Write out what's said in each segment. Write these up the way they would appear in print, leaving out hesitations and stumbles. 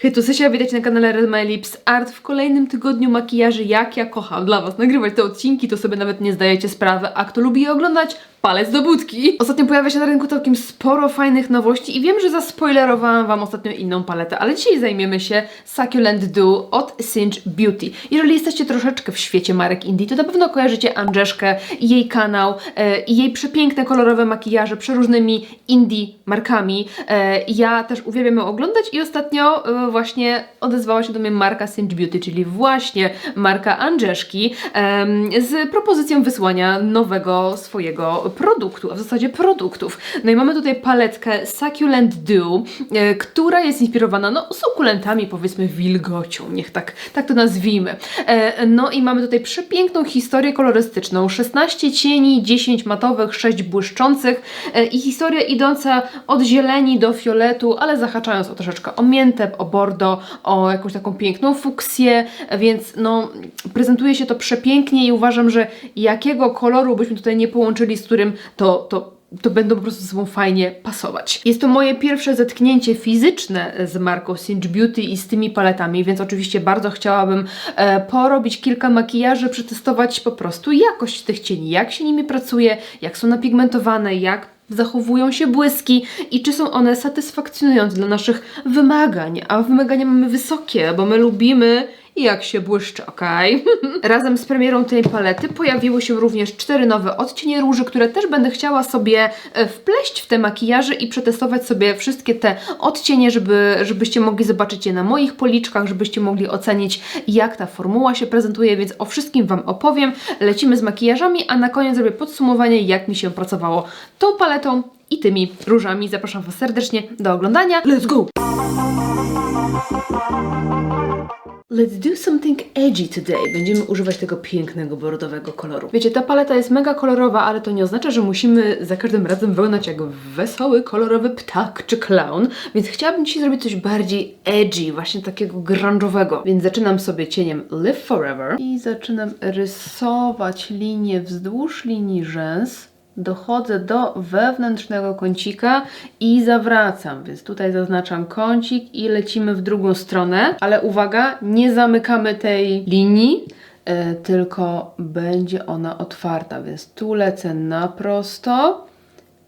Hej, to Sesia, witajcie na kanale Red My Lips Art. W kolejnym tygodniu makijaży, jak ja kocham dla Was nagrywać te odcinki, to sobie nawet nie zdajecie sprawy, a kto lubi je oglądać, palec do budki. Ostatnio pojawia się na rynku całkiem sporo fajnych nowości i wiem, że zaspoilerowałam Wam ostatnio inną paletę, ale dzisiaj zajmiemy się Succulent Dew od Singe Beauty. Jeżeli jesteście troszeczkę w świecie marek indie, to na pewno kojarzycie Angeszkę i jej kanał i jej przepiękne, kolorowe makijaże przeróżnymi indie markami. Ja też uwielbiam ją oglądać i ostatnio właśnie odezwała się do mnie marka Singe Beauty, czyli właśnie marka Angeszki z propozycją wysłania nowego swojego produktu, a w zasadzie produktów. No i mamy tutaj paletkę Succulent Dew, która jest inspirowana no sukulentami, powiedzmy wilgocią, niech tak to nazwijmy. No i mamy tutaj przepiękną historię kolorystyczną, 16 cieni, 10 matowych, 6 błyszczących i historia idąca od zieleni do fioletu, ale zahaczając o troszeczkę o miętę, o bordo, o jakąś taką piękną fuksję, więc no prezentuje się to przepięknie i uważam, że jakiego koloru byśmy tutaj nie połączyli z którym, to będą po prostu ze sobą fajnie pasować. Jest to moje pierwsze zetknięcie fizyczne z marką Singe Beauty i z tymi paletami, więc oczywiście bardzo chciałabym porobić kilka makijaży, przetestować po prostu jakość tych cieni, jak się nimi pracuje, jak są napigmentowane, jak zachowują się błyski i czy są one satysfakcjonujące dla naszych wymagań. A wymagania mamy wysokie, bo my lubimy jak się błyszczy, okej? Razem z premierą tej palety pojawiły się również 4 nowe odcienie róży, które też będę chciała sobie wpleść w te makijaże i przetestować sobie wszystkie te odcienie, żebyście mogli zobaczyć je na moich policzkach, żebyście mogli ocenić, jak ta formuła się prezentuje, więc o wszystkim Wam opowiem. Lecimy z makijażami, a na koniec zrobię podsumowanie, jak mi się pracowało tą paletą i tymi różami. Zapraszam Was serdecznie do oglądania. Let's go! Let's do something edgy today. Będziemy używać tego pięknego, bordowego koloru. Wiecie, ta paleta jest mega kolorowa, ale to nie oznacza, że musimy za każdym razem wyglądać jak wesoły, kolorowy ptak czy clown, więc chciałabym dzisiaj zrobić coś bardziej edgy, właśnie takiego grunge'owego. Więc zaczynam sobie cieniem Live Forever i zaczynam rysować linię wzdłuż linii rzęs. Dochodzę do wewnętrznego kącika i zawracam, więc tutaj zaznaczam kącik i lecimy w drugą stronę, ale uwaga, nie zamykamy tej linii, tylko będzie ona otwarta, więc tu lecę na prosto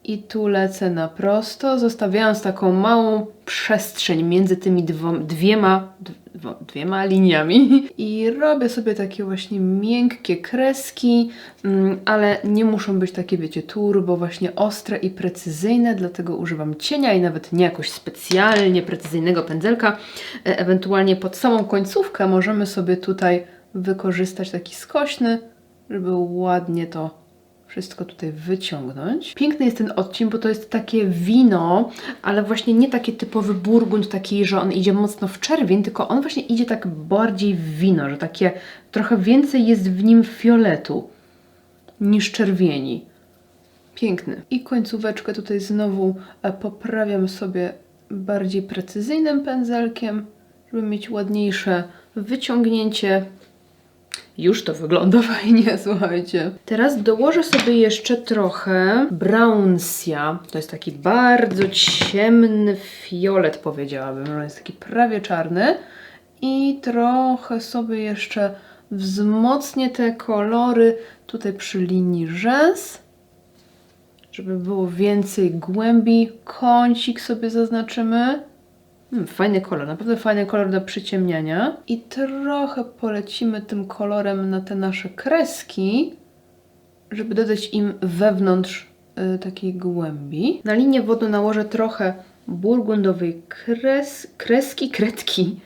i tu lecę na prosto, zostawiając taką małą przestrzeń między tymi dwiema liniami i robię sobie takie właśnie miękkie kreski, ale nie muszą być takie, wiecie, turbo właśnie ostre i precyzyjne, dlatego używam cienia i nawet nie jakoś specjalnie precyzyjnego pędzelka. Ewentualnie pod samą końcówkę możemy sobie tutaj wykorzystać taki skośny, żeby ładnie to wszystko tutaj wyciągnąć. Piękny jest ten odcień, bo to jest takie wino, ale właśnie nie taki typowy burgund, taki, że on idzie mocno w czerwień, tylko on właśnie idzie tak bardziej w wino, że takie trochę więcej jest w nim fioletu niż czerwieni. Piękny. I końcóweczkę tutaj znowu poprawiam sobie bardziej precyzyjnym pędzelkiem, żeby mieć ładniejsze wyciągnięcie. Już to wygląda fajnie, słuchajcie. Teraz dołożę sobie jeszcze trochę Brownsia. To jest taki bardzo ciemny fiolet, powiedziałabym, że jest taki prawie czarny. I trochę sobie jeszcze wzmocnię te kolory tutaj przy linii rzęs, żeby było więcej głębi. Kącik sobie zaznaczymy. Fajny kolor, naprawdę fajny kolor do przyciemniania. I trochę polecimy tym kolorem na te nasze kreski, żeby dodać im wewnątrz takiej głębi. Na linię wodną nałożę trochę burgundowej kredki.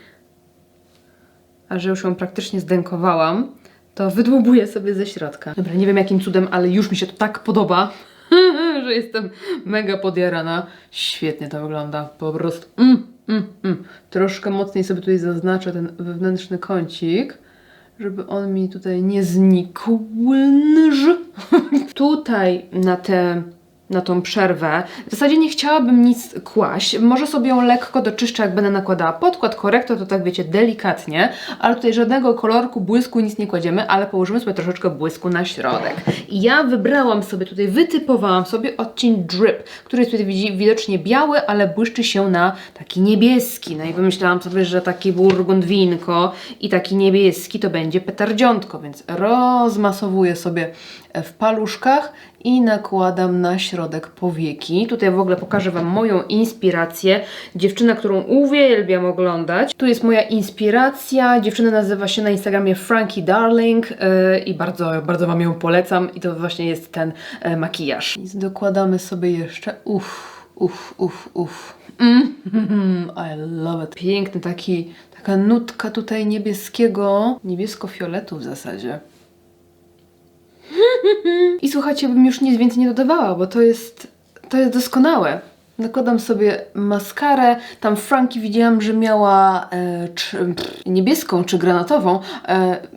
A że już ją praktycznie zdękowałam, to wydłubuję sobie ze środka. Dobra, nie wiem jakim cudem, ale już mi się to tak podoba, że jestem mega podjarana. Świetnie to wygląda, po prostu. Troszkę mocniej sobie tutaj zaznaczę ten wewnętrzny kącik, żeby on mi tutaj nie znikł. Tutaj na te na tą przerwę. W zasadzie nie chciałabym nic kłaść. Może sobie ją lekko doczyszczę, jak będę nakładała podkład, korektor, to tak wiecie, delikatnie, ale tutaj żadnego kolorku, błysku, nic nie kładziemy, ale położymy sobie troszeczkę błysku na środek. I ja wybrałam sobie tutaj, wytypowałam sobie odcień Drip, który jest tutaj widocznie biały, ale błyszczy się na taki niebieski. No i wymyślałam sobie, że taki burgundwinko i taki niebieski to będzie petardziątko, więc rozmasowuję sobie w paluszkach i nakładam na środek powieki. Tutaj w ogóle pokażę Wam moją inspirację. Dziewczyna, którą uwielbiam oglądać. Tu jest moja inspiracja. Dziewczyna nazywa się na Instagramie Frankie Darling i bardzo, bardzo Wam ją polecam. I to właśnie jest ten makijaż. I dokładamy sobie jeszcze I love it. Piękny taka nutka tutaj niebieskiego, niebiesko-fioletu w zasadzie. I słuchajcie, bym już nic więcej nie dodawała, bo to jest doskonałe. Nakładam sobie maskarę. Tam Frankie widziałam, że miała niebieską czy granatową.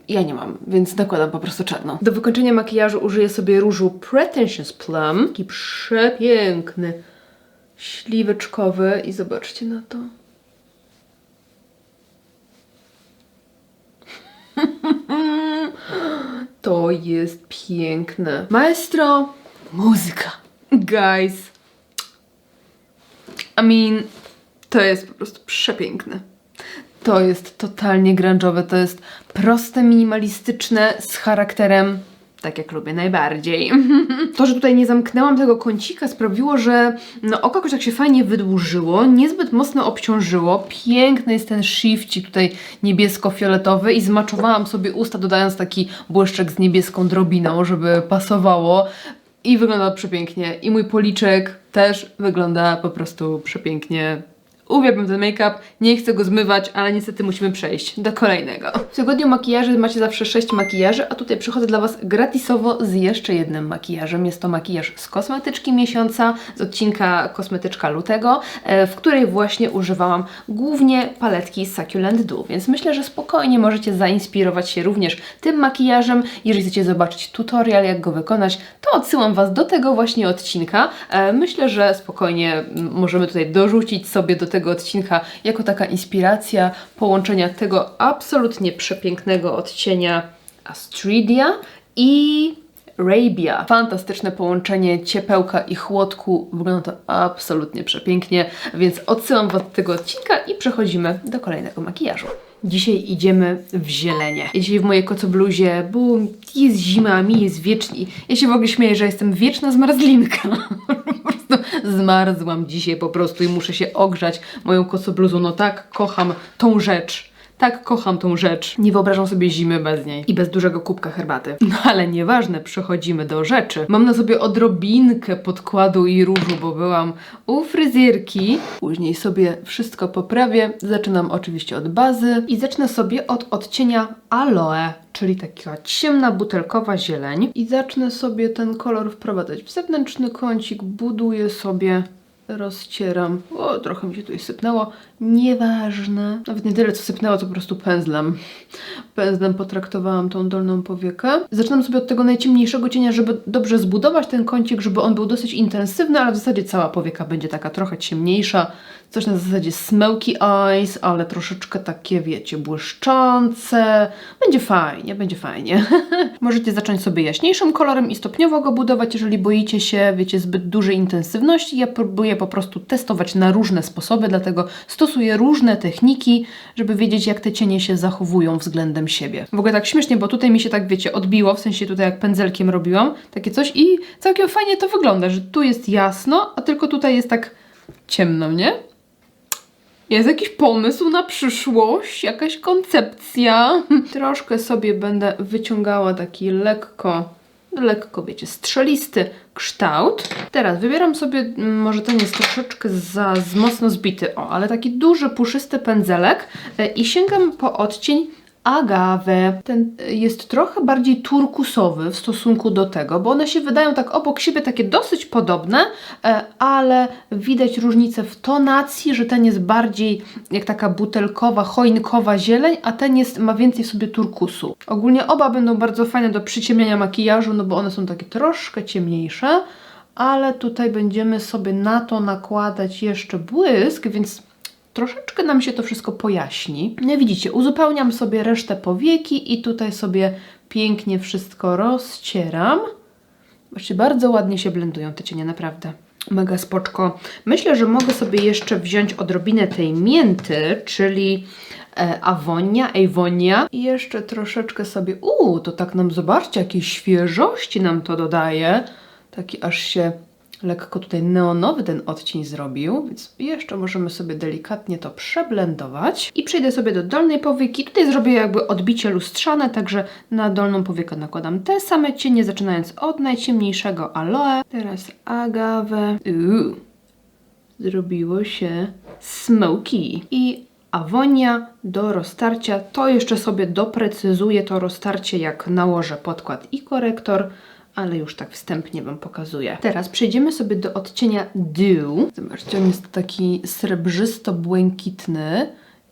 Ja nie mam, więc nakładam po prostu czarną. Do wykończenia makijażu użyję sobie różu Pretentious Plum. Taki przepiękny, śliweczkowy i zobaczcie na to. To jest piękne. Maestro, muzyka. Guys. To jest po prostu przepiękne. To jest totalnie grunge'owe, to jest proste, minimalistyczne, z charakterem, tak jak lubię najbardziej. To, że tutaj nie zamknęłam tego kącika, sprawiło, że oko jakoś tak się fajnie wydłużyło, niezbyt mocno obciążyło. Piękny jest ten shifcik tutaj niebiesko-fioletowy i zmaczowałam sobie usta, dodając taki błyszczek z niebieską drobiną, żeby pasowało. I wygląda przepięknie. I mój policzek też wygląda po prostu przepięknie. Uwielbiam ten make-up, nie chcę go zmywać, ale niestety musimy przejść do kolejnego. W tygodniu makijaży macie zawsze 6 makijaży, a tutaj przychodzę dla Was gratisowo z jeszcze jednym makijażem. Jest to makijaż z kosmetyczki miesiąca, z odcinka kosmetyczka lutego, w której właśnie używałam głównie paletki Succulent Dew, więc myślę, że spokojnie możecie zainspirować się również tym makijażem. Jeżeli chcecie zobaczyć tutorial, jak go wykonać, to odsyłam Was do tego właśnie odcinka. Myślę, że spokojnie możemy tutaj dorzucić sobie do tego odcinka jako taka inspiracja połączenia tego absolutnie przepięknego odcienia Astridia i Rabia. Fantastyczne połączenie ciepełka i chłodku. Wygląda to absolutnie przepięknie, więc odsyłam Was do tego odcinka i przechodzimy do kolejnego makijażu. Dzisiaj idziemy w zielenie. Ja dzisiaj w mojej kocobluzie, bo jest zima, a mi jest wiecznie. Ja się w ogóle śmieję, że jestem wieczna zmarzlinka. Po prostu zmarzłam dzisiaj po prostu i muszę się ogrzać moją kocobluzą. No tak kocham tą rzecz. Tak kocham tą rzecz. Nie wyobrażam sobie zimy bez niej. I bez dużego kubka herbaty. No ale nieważne, przechodzimy do rzeczy. Mam na sobie odrobinkę podkładu i różu, bo byłam u fryzjerki. Później sobie wszystko poprawię. Zaczynam oczywiście od bazy. I zacznę sobie od odcienia Aloe, czyli taka ciemna, butelkowa zieleń. I zacznę sobie ten kolor wprowadzać w zewnętrzny kącik. Buduję sobie, rozcieram. O, trochę mi się tutaj sypnęło. Nieważne. Nawet nie tyle, co sypnęło, to po prostu pędzlem. Pędzlem potraktowałam tą dolną powiekę. Zaczynam sobie od tego najciemniejszego cienia, żeby dobrze zbudować ten kącik, żeby on był dosyć intensywny, ale w zasadzie cała powieka będzie taka trochę ciemniejsza. Coś na zasadzie smoky eyes, ale troszeczkę takie, wiecie, błyszczące. Będzie fajnie, będzie fajnie. Możecie zacząć sobie jaśniejszym kolorem i stopniowo go budować, jeżeli boicie się, wiecie, zbyt dużej intensywności. Ja próbuję po prostu testować na różne sposoby, dlatego stosuję różne techniki, żeby wiedzieć, jak te cienie się zachowują względem siebie. W ogóle tak śmiesznie, bo tutaj mi się tak, wiecie, odbiło, w sensie tutaj jak pędzelkiem robiłam, takie coś i całkiem fajnie to wygląda, że tu jest jasno, a tylko tutaj jest tak ciemno, nie? Jest jakiś pomysł na przyszłość, jakaś koncepcja. Troszkę sobie będę wyciągała taki lekko, wiecie, strzelisty kształt. Teraz wybieram sobie, może ten jest troszeczkę za mocno zbity, ale taki duży, puszysty pędzelek i sięgam po odcień Agave. Ten jest trochę bardziej turkusowy w stosunku do tego, bo one się wydają tak obok siebie takie dosyć podobne, ale widać różnicę w tonacji, że ten jest bardziej jak taka butelkowa, choinkowa zieleń, a ten ma więcej w sobie turkusu. Ogólnie oba będą bardzo fajne do przyciemniania makijażu, no bo one są takie troszkę ciemniejsze, ale tutaj będziemy sobie na to nakładać jeszcze błysk, więc troszeczkę nam się to wszystko pojaśni. No widzicie, uzupełniam sobie resztę powieki i tutaj sobie pięknie wszystko rozcieram. Właściwie bardzo ładnie się blendują te cienie, naprawdę. Mega spoczko. Myślę, że mogę sobie jeszcze wziąć odrobinę tej mięty, czyli Avonia. I jeszcze troszeczkę sobie... to tak nam, zobaczcie, jakiej świeżości nam to dodaje. Taki aż się lekko tutaj neonowy ten odcień zrobił, więc jeszcze możemy sobie delikatnie to przeblendować. I przejdę sobie do dolnej powieki. Tutaj zrobię jakby odbicie lustrzane, także na dolną powiekę nakładam te same cienie, zaczynając od najciemniejszego aloe. Teraz agawę. Zrobiło się smoky. I Avonia do roztarcia. To jeszcze sobie doprecyzuję to roztarcie, jak nałożę podkład i korektor, ale już tak wstępnie Wam pokazuję. Teraz przejdziemy sobie do odcienia Dew. Zobaczcie, on jest taki srebrzysto-błękitny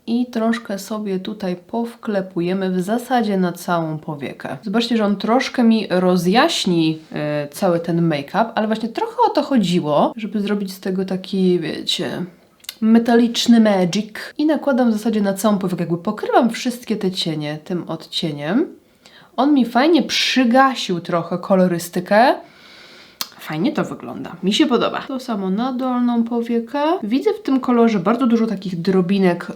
i troszkę sobie tutaj powklepujemy w zasadzie na całą powiekę. Zobaczcie, że on troszkę mi rozjaśni cały ten make-up, ale właśnie trochę o to chodziło, żeby zrobić z tego taki, wiecie, metaliczny magic. I nakładam w zasadzie na całą powiekę, jakby pokrywam wszystkie te cienie tym odcieniem. On mi fajnie przygasił trochę kolorystykę. Fajnie to wygląda. Mi się podoba. To samo na dolną powiekę. Widzę w tym kolorze bardzo dużo takich drobinek,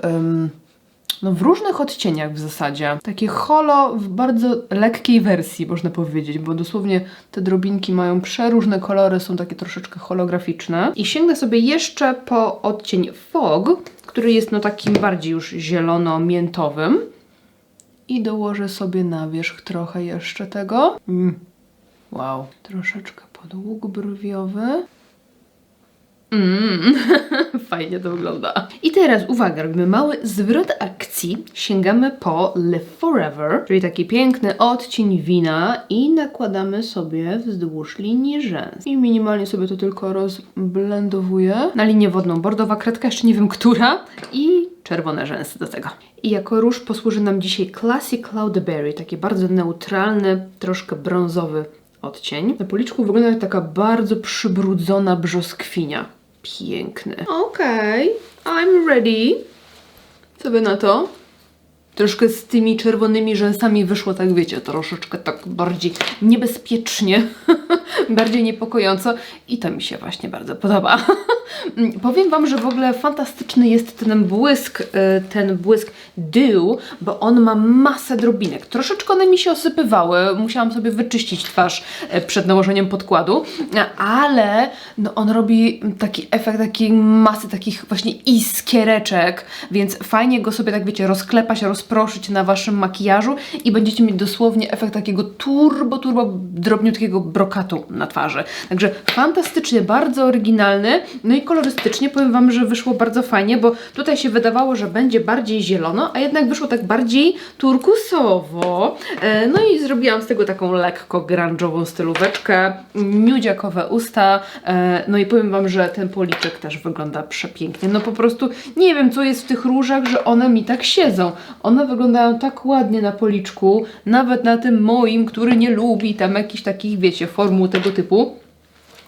no w różnych odcieniach w zasadzie. Takie holo w bardzo lekkiej wersji, można powiedzieć, bo dosłownie te drobinki mają przeróżne kolory, są takie troszeczkę holograficzne. I sięgnę sobie jeszcze po odcień Fog, który jest no takim bardziej już zielono-miętowym. I dołożę sobie na wierzch trochę jeszcze tego. Wow. Troszeczkę podłóg brwiowy. Fajnie to wygląda. I teraz uwaga, robimy mały zwrot akcji. Sięgamy po Live Forever, czyli taki piękny odcień wina i nakładamy sobie wzdłuż linii rzęs. I minimalnie sobie to tylko rozblendowuję. Na linię wodną bordowa kredka, jeszcze nie wiem która. I czerwone rzęsy do tego. I jako róż posłuży nam dzisiaj Classic Cloudberry, taki bardzo neutralny, troszkę brązowy odcień. Na policzku wygląda jak taka bardzo przybrudzona brzoskwinia. Piękny. Okej, I'm ready. Co by na to? Troszkę z tymi czerwonymi rzęsami wyszło, tak wiecie, troszeczkę tak bardziej niebezpiecznie, bardziej niepokojąco i to mi się właśnie bardzo podoba. Powiem Wam, że w ogóle fantastyczny jest ten błysk Dew, bo on ma masę drobinek. Troszeczkę one mi się osypywały, musiałam sobie wyczyścić twarz przed nałożeniem podkładu, ale no on robi taki efekt takiej masy, takich właśnie iskiereczek, więc fajnie go sobie tak wiecie, rozklepać, rozproszyć na Waszym makijażu i będziecie mieć dosłownie efekt takiego turbo drobniutkiego brokatu na twarzy. Także fantastycznie, bardzo oryginalny, no i kolorystycznie powiem Wam, że wyszło bardzo fajnie, bo tutaj się wydawało, że będzie bardziej zielono, a jednak wyszło tak bardziej turkusowo. No i zrobiłam z tego taką lekko grunge'ową stylóweczkę, miudziakowe usta, no i powiem Wam, że ten policzek też wygląda przepięknie. No po prostu nie wiem, co jest w tych różach, że one mi tak siedzą. One wyglądają tak ładnie na policzku, nawet na tym moim, który nie lubi tam jakichś takich, wiecie, formuł tego typu.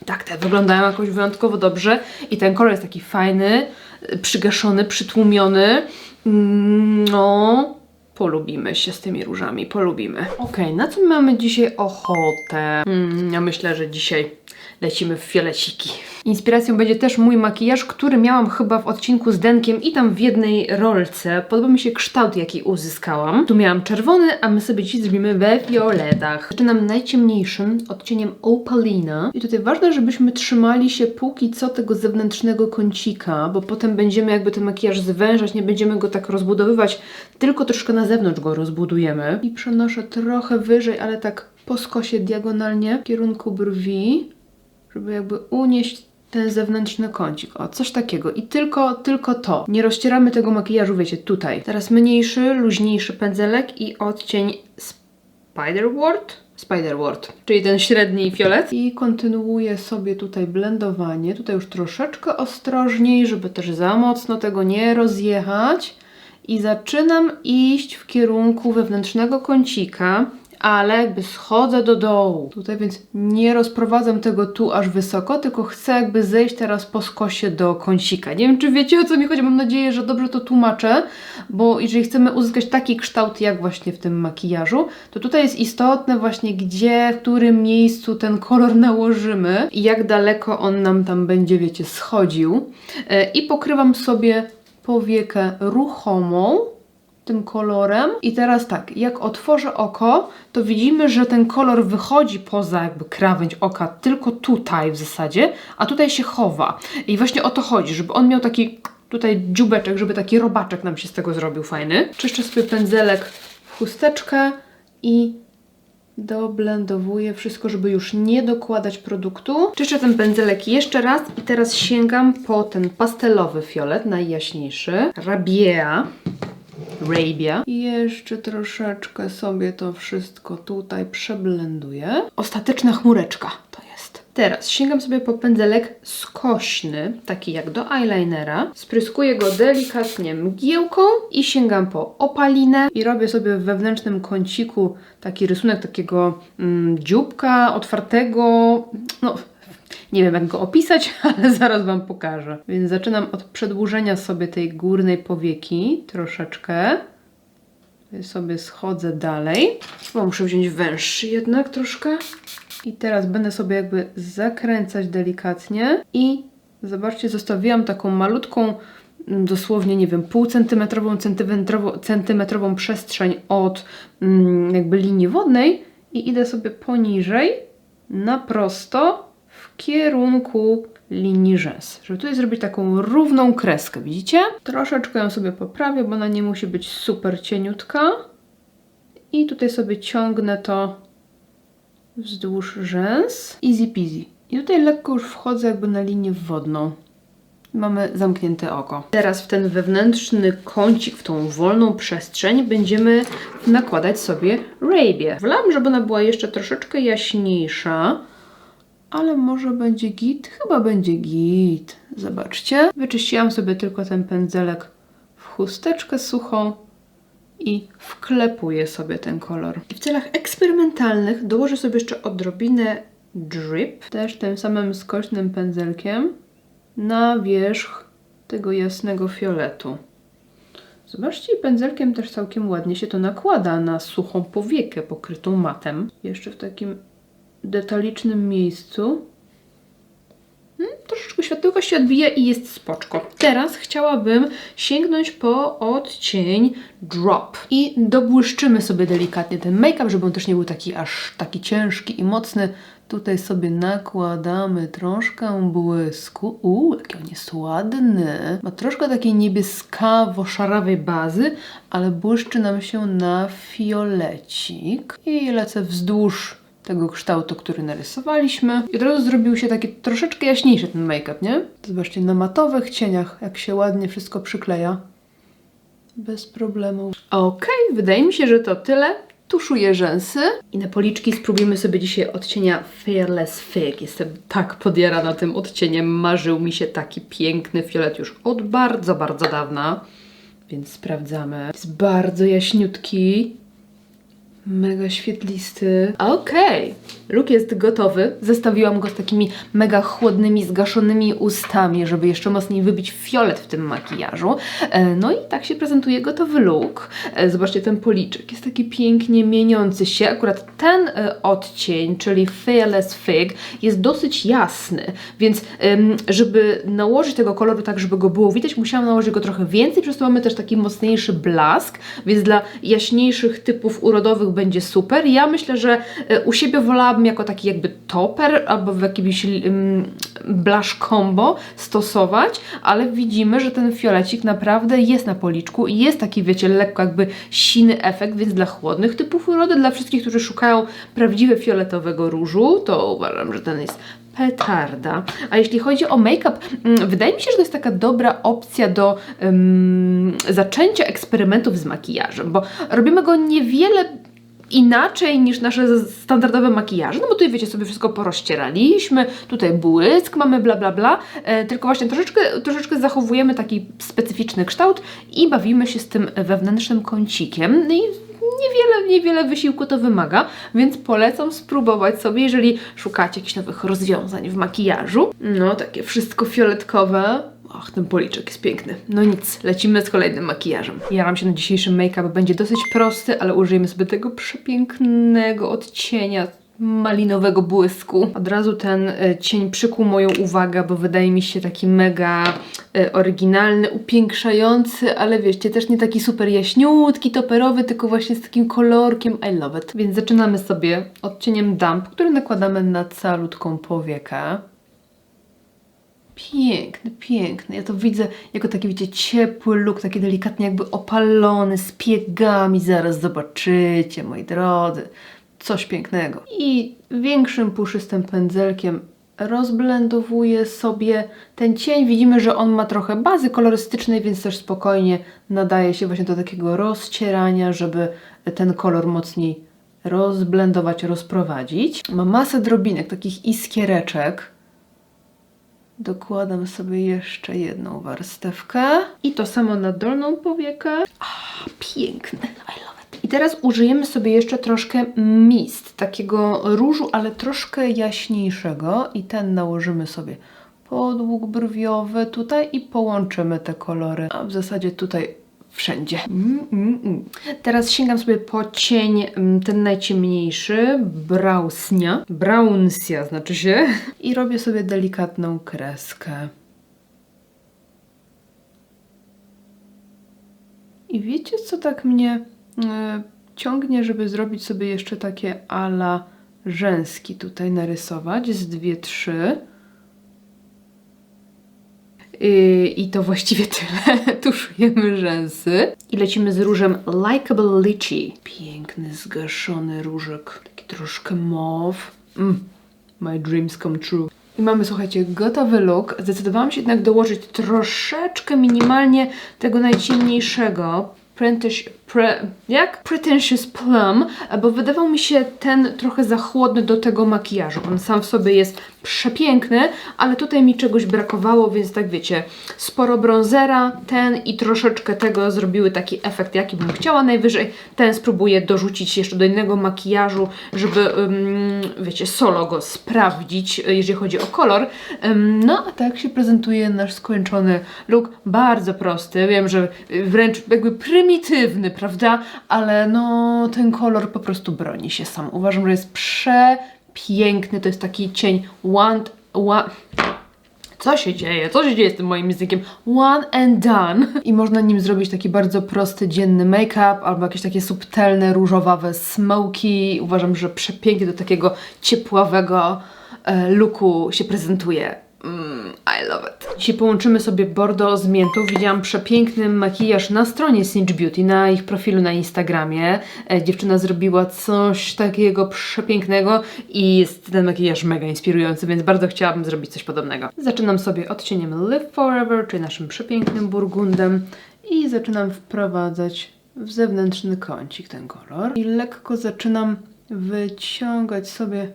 Tak, te wyglądają jakoś wyjątkowo dobrze i ten kolor jest taki fajny, przygaszony, przytłumiony. No, polubimy się z tymi różami, polubimy. Okej, na co mamy dzisiaj ochotę? Ja myślę, że dzisiaj lecimy w fioleciki. Inspiracją będzie też mój makijaż, który miałam chyba w odcinku z Denkiem i tam w jednej rolce. Podoba mi się kształt, jaki uzyskałam. Tu miałam czerwony, a my sobie dzisiaj zrobimy we fioletach. Zaczynam najciemniejszym odcieniem Opalina. I tutaj ważne, żebyśmy trzymali się póki co tego zewnętrznego kącika, bo potem będziemy jakby ten makijaż zwężać, nie będziemy go tak rozbudowywać, tylko troszkę na zewnątrz go rozbudujemy. I przenoszę trochę wyżej, ale tak po skosie diagonalnie w kierunku brwi, żeby jakby unieść ten zewnętrzny kącik. O, coś takiego. I tylko to. Nie rozcieramy tego makijażu, wiecie, tutaj. Teraz mniejszy, luźniejszy pędzelek i odcień Spiderwort, czyli ten średni fiolet. I kontynuuję sobie tutaj blendowanie. Tutaj już troszeczkę ostrożniej, żeby też za mocno tego nie rozjechać. I zaczynam iść w kierunku wewnętrznego kącika, ale jakby schodzę do dołu. Tutaj więc nie rozprowadzam tego tu aż wysoko, tylko chcę jakby zejść teraz po skosie do kącika. Nie wiem, czy wiecie, o co mi chodzi, mam nadzieję, że dobrze to tłumaczę, bo jeżeli chcemy uzyskać taki kształt jak właśnie w tym makijażu, to tutaj jest istotne właśnie gdzie, w którym miejscu ten kolor nałożymy i jak daleko on nam tam będzie, wiecie, schodził. I pokrywam sobie powiekę ruchomą tym kolorem. I teraz tak, jak otworzę oko, to widzimy, że ten kolor wychodzi poza jakby krawędź oka, tylko tutaj w zasadzie, a tutaj się chowa. I właśnie o to chodzi, żeby on miał taki tutaj dziubeczek, żeby taki robaczek nam się z tego zrobił fajny. Czyszczę sobie pędzelek w chusteczkę i doblendowuję wszystko, żeby już nie dokładać produktu. Czyszczę ten pędzelek jeszcze raz i teraz sięgam po ten pastelowy fiolet, najjaśniejszy, Rabia. I jeszcze troszeczkę sobie to wszystko tutaj przeblenduję. Ostateczna chmureczka to jest. Teraz sięgam sobie po pędzelek skośny, taki jak do eyelinera. Spryskuję go delikatnie mgiełką i sięgam po opalinę i robię sobie w wewnętrznym kąciku taki rysunek takiego dzióbka otwartego, no nie wiem jak go opisać, ale zaraz Wam pokażę. Więc zaczynam od przedłużenia sobie tej górnej powieki troszeczkę. Sobie schodzę dalej. Chyba muszę wziąć węższy jednak troszkę. I teraz będę sobie jakby zakręcać delikatnie. I zobaczcie, zostawiłam taką malutką, dosłownie nie wiem, centymetrową przestrzeń od jakby linii wodnej. I idę sobie poniżej na prosto w kierunku linii rzęs, żeby tutaj zrobić taką równą kreskę, widzicie? Troszeczkę ją sobie poprawię, bo ona nie musi być super cieniutka. I tutaj sobie ciągnę to wzdłuż rzęs. Easy peasy. I tutaj lekko już wchodzę jakby na linię wodną. Mamy zamknięte oko. Teraz w ten wewnętrzny kącik, w tą wolną przestrzeń będziemy nakładać sobie Rabię. Wolałam, żeby ona była jeszcze troszeczkę jaśniejsza. Ale może będzie git? Chyba będzie git. Zobaczcie. Wyczyściłam sobie tylko ten pędzelek w chusteczkę suchą i wklepuję sobie ten kolor. I w celach eksperymentalnych dołożę sobie jeszcze odrobinę drip, też tym samym skośnym pędzelkiem na wierzch tego jasnego fioletu. Zobaczcie, pędzelkiem też całkiem ładnie się to nakłada na suchą powiekę pokrytą matem. Jeszcze w takim detalicznym miejscu. Troszeczkę światełka się odbija i jest spoczko. Teraz chciałabym sięgnąć po odcień Drop i dobłyszczymy sobie delikatnie ten make-up, żeby on też nie był aż taki ciężki i mocny. Tutaj sobie nakładamy troszkę błysku. Jaki on jest ładny. Ma troszkę takiej niebieskawo-szarawej bazy, ale błyszczy nam się na fiolecik. I lecę wzdłuż tego kształtu, który narysowaliśmy. I od razu zrobił się taki troszeczkę jaśniejszy ten make-up, nie? Zobaczcie, na matowych cieniach, jak się ładnie wszystko przykleja. Bez problemu. Okej, wydaje mi się, że to tyle. Tuszuję rzęsy i na policzki spróbujemy sobie dzisiaj odcienia Fearless Fig. Jestem tak podjarana tym odcieniem. Marzył mi się taki piękny fiolet już od bardzo, bardzo dawna. Więc sprawdzamy. Jest bardzo jaśniutki. Mega świetlisty. Okej, look jest gotowy. Zestawiłam go z takimi mega chłodnymi, zgaszonymi ustami, żeby jeszcze mocniej wybić fiolet w tym makijażu. No i tak się prezentuje gotowy look. Zobaczcie, ten policzek jest taki pięknie mieniący się. Akurat ten odcień, czyli Fearless Fig, jest dosyć jasny, więc żeby nałożyć tego koloru tak, żeby go było widać, musiałam nałożyć go trochę więcej, przez to mamy też taki mocniejszy blask, więc dla jaśniejszych typów urodowych będzie super. Ja myślę, że u siebie wolałabym jako taki jakby topper albo w jakimś blush combo stosować, ale widzimy, że ten fiolecik naprawdę jest na policzku i jest taki, wiecie, lekko jakby siny efekt, więc dla chłodnych typów urody, dla wszystkich, którzy szukają prawdziwie fioletowego różu, to uważam, że ten jest petarda. A jeśli chodzi o make-up, wydaje mi się, że to jest taka dobra opcja do zaczęcia eksperymentów z makijażem, bo robimy go niewiele inaczej niż nasze standardowe makijaże, no bo tutaj wiecie, sobie wszystko porozcieraliśmy, tutaj błysk, mamy bla bla bla, tylko właśnie troszeczkę zachowujemy taki specyficzny kształt i bawimy się z tym wewnętrznym kącikiem. No i niewiele niewiele wysiłku to wymaga, więc polecam spróbować sobie, jeżeli szukacie jakichś nowych rozwiązań w makijażu. No, takie wszystko fioletkowe. Och, ten policzek jest piękny. No nic, lecimy z kolejnym makijażem. Jaram się na dzisiejszy make-up, będzie dosyć prosty, ale użyjemy sobie tego przepięknego odcienia malinowego błysku. Od razu ten cień przykuł moją uwagę, bo wydaje mi się taki mega oryginalny, upiększający, ale wiecie, też nie taki super jaśniutki, toperowy, tylko właśnie z takim kolorkiem I love it. Więc zaczynamy sobie odcieniem Dump, który nakładamy na calutką powiekę. Piękny, piękny. Ja to widzę jako taki, wiecie, ciepły look, taki delikatnie jakby opalony, z piegami. Zaraz zobaczycie, moi drodzy. Coś pięknego. I większym, puszystym pędzelkiem rozblendowuję sobie ten cień. Widzimy, że on ma trochę bazy kolorystycznej, więc też spokojnie nadaje się właśnie do takiego rozcierania, żeby ten kolor mocniej rozblendować, rozprowadzić. Ma masę drobinek, takich iskiereczek. Dokładam sobie jeszcze jedną warstewkę. I to samo na dolną powiekę. Piękny. I love it. I teraz użyjemy sobie jeszcze troszkę mist, takiego różu, ale troszkę jaśniejszego. I ten nałożymy sobie podłóg brwiowy tutaj i połączymy te kolory. A w zasadzie tutaj wszędzie. Teraz sięgam sobie po cień, ten najciemniejszy, Brownsia znaczy się, i robię sobie delikatną kreskę. I wiecie, co tak mnie ciągnie, żeby zrobić sobie jeszcze takie ala rzęski tutaj narysować z 2-3. I to właściwie tyle. Tuszujemy rzęsy. I lecimy z różem Likeable Lychee. Piękny, zgaszony różek. Taki troszkę mauve. My dreams come true. I mamy, słuchajcie, gotowy look. Zdecydowałam się jednak dołożyć troszeczkę, minimalnie tego najciemniejszego. Pretentious Plum, bo wydawał mi się ten trochę za chłodny do tego makijażu. On sam w sobie jest przepiękny, ale tutaj mi czegoś brakowało, więc tak wiecie, sporo bronzera, ten i troszeczkę tego zrobiły taki efekt, jaki bym chciała. Najwyżej ten spróbuję dorzucić jeszcze do innego makijażu, żeby, wiecie, solo go sprawdzić, jeżeli chodzi o kolor. No, a tak się prezentuje nasz skończony look. Bardzo prosty, wiem, że wręcz jakby prymitywny, prawda? Ale no, ten kolor po prostu broni się sam. Uważam, że jest przepiękny. To jest taki cień Co się dzieje? Co się dzieje z tym moim językiem? One and done. I można nim zrobić taki bardzo prosty, dzienny make-up albo jakieś takie subtelne, różowawe smoki. Uważam, że przepięknie do takiego ciepławego looku się prezentuje. I love it. Dzisiaj połączymy sobie bordeaux z miętą. Widziałam przepiękny makijaż na stronie Cinch Beauty, na ich profilu na Instagramie. Dziewczyna zrobiła coś takiego przepięknego i jest ten makijaż mega inspirujący, więc bardzo chciałabym zrobić coś podobnego. Zaczynam sobie odcieniem Live Forever, czyli naszym przepięknym burgundem, i zaczynam wprowadzać w zewnętrzny kącik ten kolor. I lekko zaczynam wyciągać sobie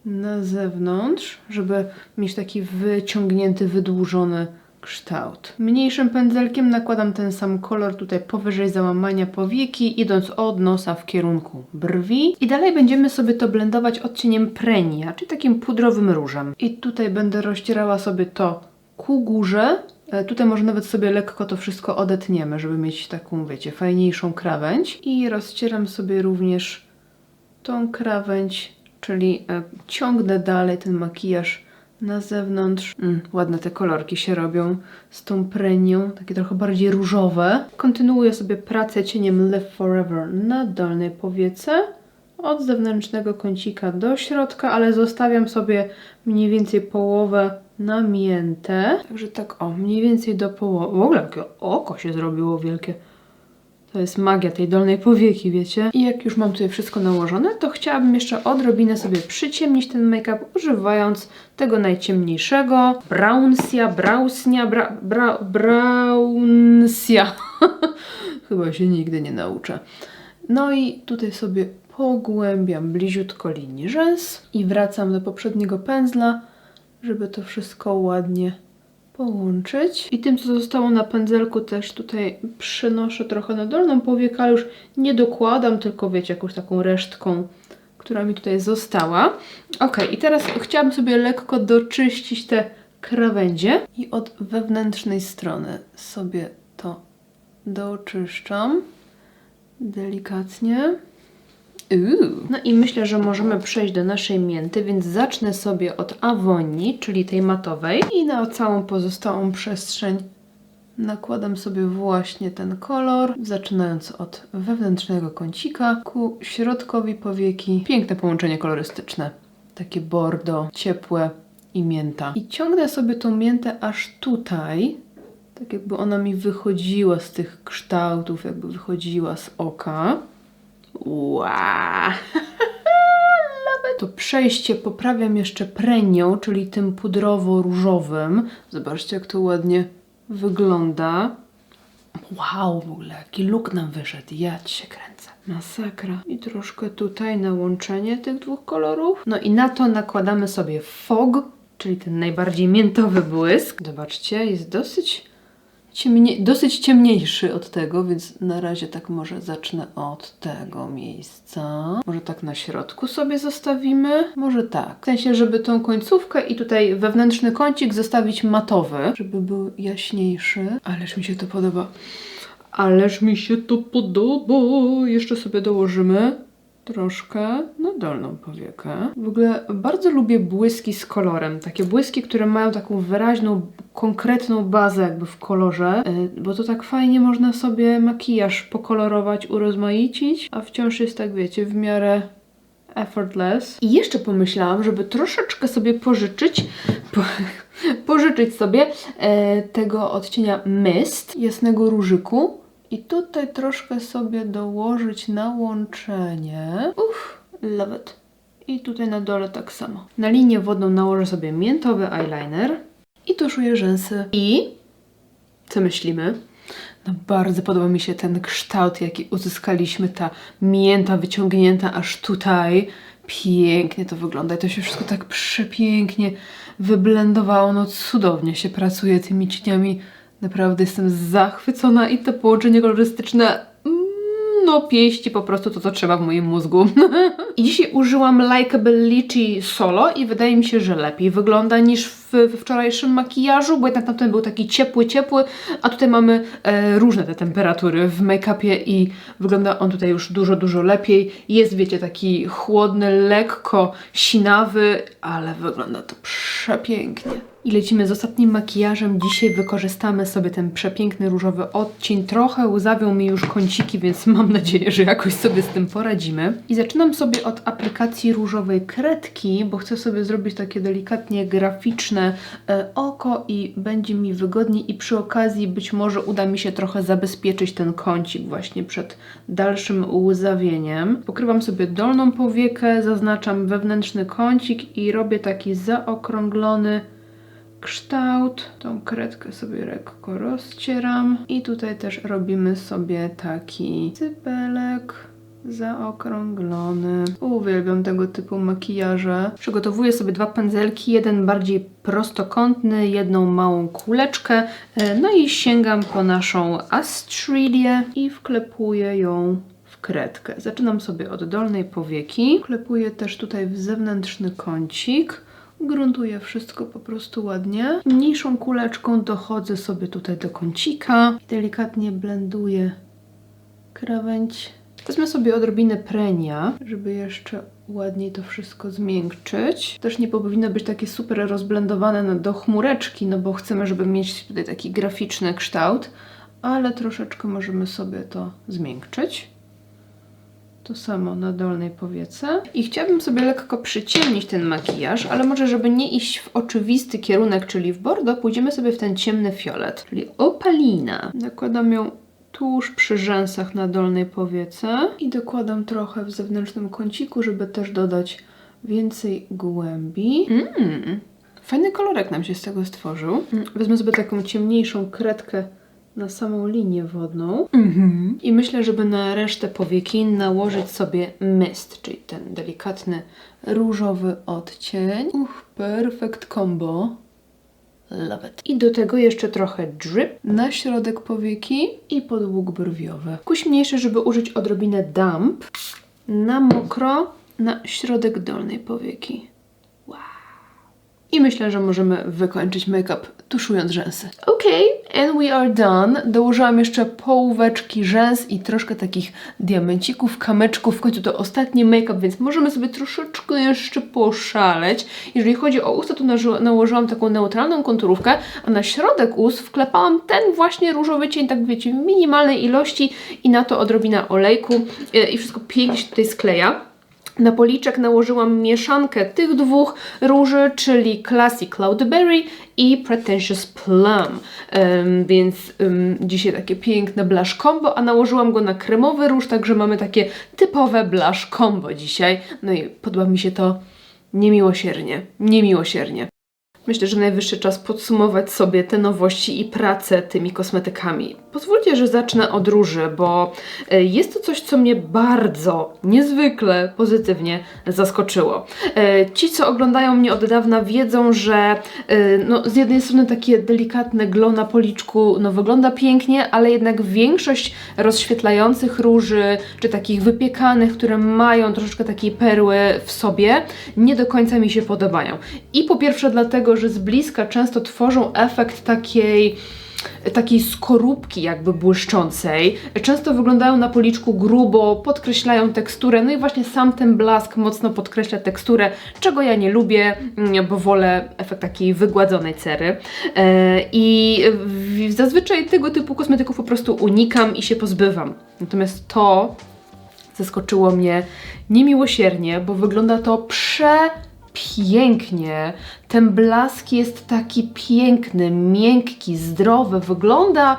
na zewnątrz, żeby mieć taki wyciągnięty, wydłużony kształt. Mniejszym pędzelkiem nakładam ten sam kolor tutaj powyżej załamania powieki, idąc od nosa w kierunku brwi. I dalej będziemy sobie to blendować odcieniem Prenia, czyli takim pudrowym różem. I tutaj będę rozcierała sobie to ku górze. Tutaj może nawet sobie lekko to wszystko odetniemy, żeby mieć taką, wiecie, fajniejszą krawędź. I rozcieram sobie również tą krawędź, czyli ciągnę dalej ten makijaż na zewnątrz. Ładne te kolorki się robią z tą prenią, takie trochę bardziej różowe. Kontynuuję sobie pracę cieniem Live Forever na dolnej powiece, od zewnętrznego kącika do środka, ale zostawiam sobie mniej więcej połowę namięte. Także tak, o, mniej więcej do połowy. W ogóle jakie oko się zrobiło wielkie. To jest magia tej dolnej powieki, wiecie? I jak już mam tutaj wszystko nałożone, to chciałabym jeszcze odrobinę sobie przyciemnić ten make-up, używając tego najciemniejszego Brownsia. Chyba się nigdy nie nauczę. No i tutaj sobie pogłębiam bliziutko linię rzęs i wracam do poprzedniego pędzla, żeby to wszystko ładnie połączyć. I tym, co zostało na pędzelku, też tutaj przenoszę trochę na dolną powiekę, ale już nie dokładam, tylko wiecie, jakąś taką resztką, która mi tutaj została. Ok, i teraz chciałabym sobie lekko doczyścić te krawędzie i od wewnętrznej strony sobie to doczyszczam delikatnie. No i myślę, że możemy przejść do naszej mięty, więc zacznę sobie od awonii, czyli tej matowej, i na całą pozostałą przestrzeń nakładam sobie właśnie ten kolor, zaczynając od wewnętrznego kącika ku środkowi powieki. Piękne połączenie kolorystyczne, takie bordo, ciepłe i mięta. I ciągnę sobie tą miętę aż tutaj, tak jakby ona mi wychodziła z tych kształtów, jakby wychodziła z oka. Wow. To przejście poprawiam jeszcze prenią, czyli tym pudrowo-różowym. Zobaczcie, jak to ładnie wygląda. Wow, w ogóle jaki look nam wyszedł. Ja ci się kręcę. Masakra. I troszkę tutaj na łączenie tych dwóch kolorów. No i na to nakładamy sobie fog, czyli ten najbardziej miętowy błysk. Zobaczcie, jest dosyć ciemniejszy od tego, więc na razie tak może zacznę od tego miejsca. Może tak na środku sobie zostawimy? Może tak. W sensie, żeby tą końcówkę i tutaj wewnętrzny kącik zostawić matowy, żeby był jaśniejszy. Ależ mi się to podoba. Ależ mi się to podoba. Jeszcze sobie dołożymy troszkę na dolną powiekę. W ogóle bardzo lubię błyski z kolorem. Takie błyski, które mają taką wyraźną, konkretną bazę jakby w kolorze, bo to tak fajnie można sobie makijaż pokolorować, urozmaicić, a wciąż jest tak, wiecie, w miarę effortless. I jeszcze pomyślałam, żeby troszeczkę sobie pożyczyć sobie tego odcienia Mist, jasnego różyku. I tutaj troszkę sobie dołożyć na łączenie. Love it. I tutaj na dole tak samo. Na linię wodną nałożę sobie miętowy eyeliner i tuszuję rzęsy. I co myślimy? No bardzo podoba mi się ten kształt, jaki uzyskaliśmy. Ta mięta wyciągnięta aż tutaj. Pięknie to wygląda i to się wszystko tak przepięknie wyblendowało. No cudownie się pracuje tymi cieniami. Naprawdę jestem zachwycona i to połączenie kolorystyczne, no pieści po prostu to, co trzeba w moim mózgu. I dzisiaj użyłam Likeable Lychee Solo i wydaje mi się, że lepiej wygląda niż w wczorajszym makijażu, bo jednak tamten był taki ciepły, a tutaj mamy różne te temperatury w make-upie i wygląda on tutaj już dużo lepiej. Jest, wiecie, taki chłodny, lekko sinawy, ale wygląda to przepięknie. I lecimy z ostatnim makijażem. Dzisiaj wykorzystamy sobie ten przepiękny różowy odcień. Trochę łzawią mi już kąciki, więc mam nadzieję, że jakoś sobie z tym poradzimy. I zaczynam sobie od aplikacji różowej kredki, bo chcę sobie zrobić takie delikatnie graficzne oko i będzie mi wygodniej i przy okazji być może uda mi się trochę zabezpieczyć ten kącik właśnie przed dalszym łzawieniem. Pokrywam sobie dolną powiekę, zaznaczam wewnętrzny kącik i robię taki zaokrąglony kształt. Tą kredkę sobie lekko rozcieram i tutaj też robimy sobie taki cypelek zaokrąglony. Uwielbiam tego typu makijaże. Przygotowuję sobie dwa pędzelki, jeden bardziej prostokątny, jedną małą kuleczkę, no i sięgam po naszą Astralię i wklepuję ją w kredkę. Zaczynam sobie od dolnej powieki, wklepuję też tutaj w zewnętrzny kącik. Gruntuję wszystko po prostu ładnie. Mniejszą kuleczką dochodzę sobie tutaj do kącika i delikatnie blenduję krawędź. Wezmę sobie odrobinę prenia, żeby jeszcze ładniej to wszystko zmiękczyć. Też nie powinno być takie super rozblendowane do chmureczki, no bo chcemy, żeby mieć tutaj taki graficzny kształt, ale troszeczkę możemy sobie to zmiękczyć. To samo na dolnej powiece. I chciałabym sobie lekko przyciemnić ten makijaż, ale może żeby nie iść w oczywisty kierunek, czyli w bordo, pójdziemy sobie w ten ciemny fiolet, czyli opalina. Nakładam ją tuż przy rzęsach na dolnej powiece i dokładam trochę w zewnętrznym kąciku, żeby też dodać więcej głębi. Fajny kolorek nam się z tego stworzył. Wezmę sobie taką ciemniejszą kredkę na samą linię wodną. I myślę, żeby na resztę powieki nałożyć sobie mist, czyli ten delikatny różowy odcień. Perfect combo. Love it. I do tego jeszcze trochę drip na środek powieki i podłóg brwiowy. Kuś mniejszy, żeby użyć odrobinę damp. Na mokro, na środek dolnej powieki. Wow. I myślę, że możemy wykończyć make-up tuszując rzęsy. And we are done. Dołożyłam jeszcze połóweczki rzęs i troszkę takich diamencików, kamyczków. W końcu to ostatni make-up, więc możemy sobie troszeczkę jeszcze poszaleć. Jeżeli chodzi o usta, to nałożyłam taką neutralną konturówkę, a na środek ust wklepałam ten właśnie różowy cień, tak wiecie, w minimalnej ilości i na to odrobina olejku i wszystko pięknie się tutaj skleja. Na policzek nałożyłam mieszankę tych dwóch róży, czyli Classy Cloudberry i Pretentious Plum. Dzisiaj takie piękne blush combo, a nałożyłam go na kremowy róż, także mamy takie typowe blush combo dzisiaj. No i podoba mi się to niemiłosiernie, niemiłosiernie. Myślę, że najwyższy czas podsumować sobie te nowości i pracę tymi kosmetykami. Pozwólcie, że zacznę od róży, bo jest to coś, co mnie bardzo, niezwykle pozytywnie zaskoczyło. Ci, co oglądają mnie od dawna, wiedzą, że no, z jednej strony takie delikatne glow na policzku wygląda pięknie, ale jednak większość rozświetlających róży, czy takich wypiekanych, które mają troszeczkę takiej perły w sobie, nie do końca mi się podobają. I po pierwsze dlatego, że z bliska często tworzą efekt takiej skorupki jakby błyszczącej. Często wyglądają na policzku grubo, podkreślają teksturę, no i właśnie sam ten blask mocno podkreśla teksturę, czego ja nie lubię, bo wolę efekt takiej wygładzonej cery. I zazwyczaj tego typu kosmetyków po prostu unikam i się pozbywam. Natomiast to zaskoczyło mnie niemiłosiernie, bo wygląda to pięknie. Ten blask jest taki piękny, miękki, zdrowy. Wygląda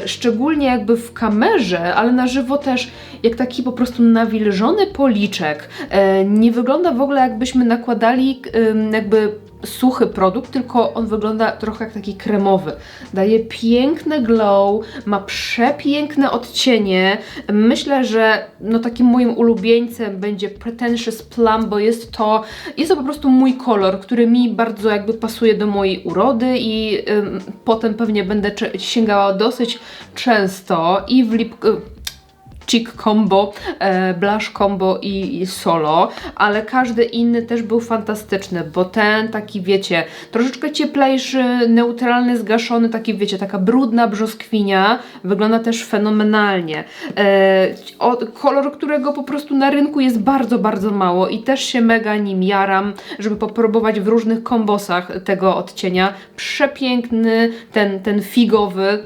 szczególnie jakby w kamerze, ale na żywo też jak taki po prostu nawilżony policzek. Nie wygląda w ogóle jakbyśmy nakładali jakby suchy produkt, tylko on wygląda trochę jak taki kremowy. Daje piękny glow, ma przepiękne odcienie. Myślę, że no takim moim ulubieńcem będzie Pretentious Plum, bo jest to po prostu mój kolor, który mi bardzo jakby pasuje do mojej urody i potem pewnie będę sięgała dosyć często i w cheek combo, blush combo i solo, ale każdy inny też był fantastyczny, bo ten taki, wiecie, troszeczkę cieplejszy, neutralny, zgaszony, taki, wiecie, taka brudna brzoskwinia, wygląda też fenomenalnie. Kolor, którego po prostu na rynku jest bardzo, bardzo mało i też się mega nim jaram, żeby popróbować w różnych kombosach tego odcienia. Przepiękny, ten figowy,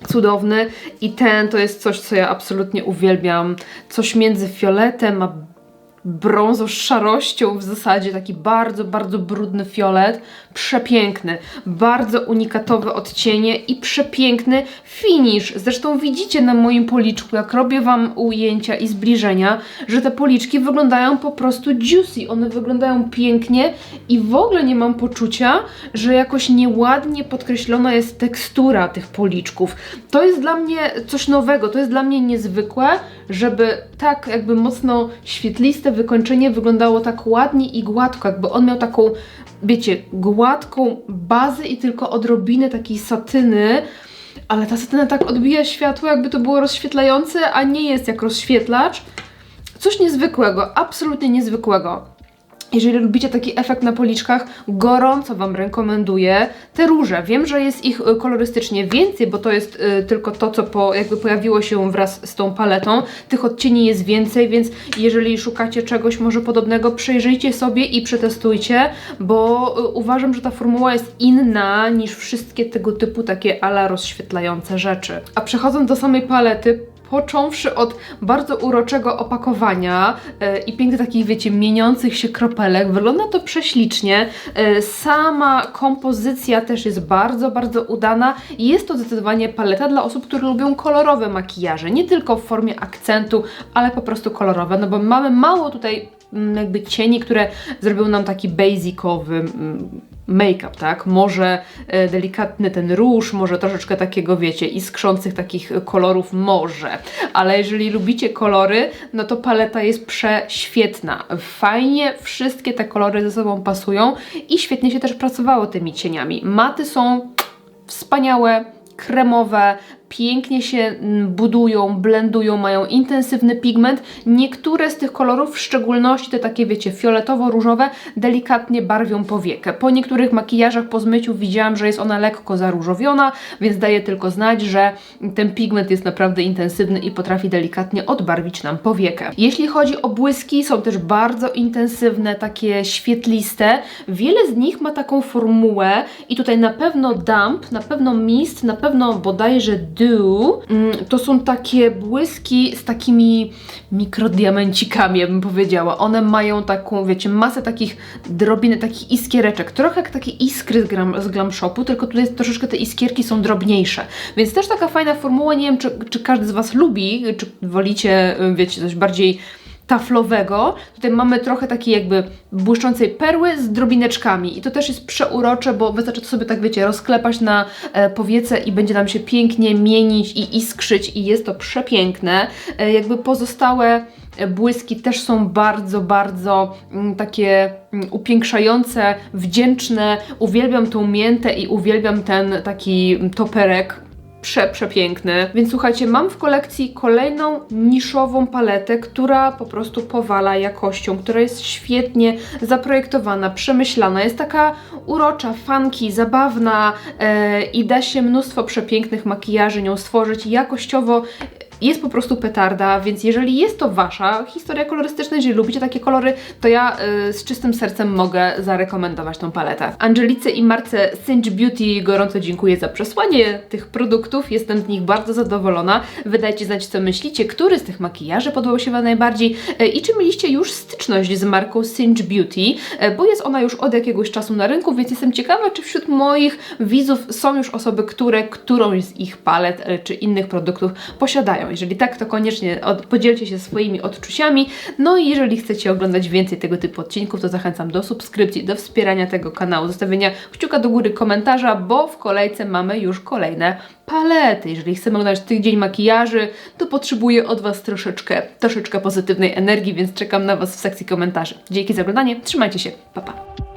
cudowny i ten to jest coś, co ja absolutnie uwielbiam. Coś między fioletem a brązo-szarością w zasadzie, taki bardzo, bardzo brudny fiolet, przepiękny, bardzo unikatowe odcienie i przepiękny finish. Zresztą widzicie na moim policzku, jak robię Wam ujęcia i zbliżenia, że te policzki wyglądają po prostu juicy, one wyglądają pięknie i w ogóle nie mam poczucia, że jakoś nieładnie podkreślona jest tekstura tych policzków. To jest dla mnie coś nowego, to jest dla mnie niezwykłe, żeby tak jakby mocno świetliste wykończenie wyglądało tak ładnie i gładko, jakby on miał taką, wiecie, gładką bazę i tylko odrobinę takiej satyny, ale ta satyna tak odbija światło, jakby to było rozświetlające, a nie jest jak rozświetlacz. Coś niezwykłego, absolutnie niezwykłego. Jeżeli lubicie taki efekt na policzkach, gorąco Wam rekomenduję te róże. Wiem, że jest ich kolorystycznie więcej, bo to jest tylko to, co jakby pojawiło się wraz z tą paletą. Tych odcieni jest więcej, więc jeżeli szukacie czegoś może podobnego, przejrzyjcie sobie i przetestujcie, bo uważam, że ta formuła jest inna niż wszystkie tego typu takie ala rozświetlające rzeczy. A przechodząc do samej palety, począwszy od bardzo uroczego opakowania i pięknych takich, wiecie, mieniących się kropelek, wygląda to prześlicznie. Sama kompozycja też jest bardzo, bardzo udana i jest to zdecydowanie paleta dla osób, które lubią kolorowe makijaże, nie tylko w formie akcentu, ale po prostu kolorowe, no bo mamy mało tutaj jakby cieni, które zrobią nam taki basicowy make-up, tak? Może delikatny ten róż, może troszeczkę takiego, wiecie, iskrzących takich kolorów, może. Ale jeżeli lubicie kolory, no to paleta jest prześwietna. Fajnie wszystkie te kolory ze sobą pasują i świetnie się też pracowało tymi cieniami. Maty są wspaniałe, kremowe, pięknie się budują, blendują, mają intensywny pigment. Niektóre z tych kolorów, w szczególności te takie, wiecie, fioletowo-różowe, delikatnie barwią powiekę. Po niektórych makijażach po zmyciu widziałam, że jest ona lekko zaróżowiona, więc daje tylko znać, że ten pigment jest naprawdę intensywny i potrafi delikatnie odbarwić nam powiekę. Jeśli chodzi o błyski, są też bardzo intensywne, takie świetliste. Wiele z nich ma taką formułę i tutaj na pewno Dump, na pewno Mist, na pewno bodajże Dew. To są takie błyski z takimi mikrodiamencikami, ja bym powiedziała. One mają taką, wiecie, masę takich drobinek, takich iskiereczek. Trochę jak takie iskry z Glam Shopu, tylko tutaj troszeczkę te iskierki są drobniejsze. Więc też taka fajna formuła. Nie wiem, czy każdy z Was lubi, czy wolicie, wiecie, coś bardziej taflowego. Tutaj mamy trochę takiej jakby błyszczącej perły z drobineczkami i to też jest przeurocze, bo wystarczy to sobie tak, wiecie, rozklepać na powiece i będzie nam się pięknie mienić i iskrzyć i jest to przepiękne. Jakby pozostałe błyski też są bardzo, bardzo takie upiększające, wdzięczne. Uwielbiam tą miętę i uwielbiam ten taki toperek. Przepiękny. Więc słuchajcie, mam w kolekcji kolejną niszową paletę, która po prostu powala jakością, która jest świetnie zaprojektowana, przemyślana, jest taka urocza, funky, zabawna i da się mnóstwo przepięknych makijaży nią stworzyć. Jakościowo jest po prostu petarda, więc jeżeli jest to Wasza historia kolorystyczna, jeżeli lubicie takie kolory, to ja z czystym sercem mogę zarekomendować tą paletę. Angelice i marce Cinch Beauty gorąco dziękuję za przesłanie tych produktów, jestem z nich bardzo zadowolona. Wydajcie znać, co myślicie, który z tych makijaży podobał się Wam najbardziej i czy mieliście już styczność z marką Cinch Beauty, bo jest ona już od jakiegoś czasu na rynku, więc jestem ciekawa, czy wśród moich widzów są już osoby, które którąś z ich palet czy innych produktów posiadają. Jeżeli tak, to koniecznie podzielcie się swoimi odczuciami. No i jeżeli chcecie oglądać więcej tego typu odcinków, to zachęcam do subskrypcji, do wspierania tego kanału, zostawienia kciuka do góry, komentarza, bo w kolejce mamy już kolejne palety. Jeżeli chcemy oglądać tydzień makijaży, to potrzebuję od Was troszeczkę pozytywnej energii, więc czekam na Was w sekcji komentarzy. Dzięki za oglądanie, trzymajcie się, pa pa!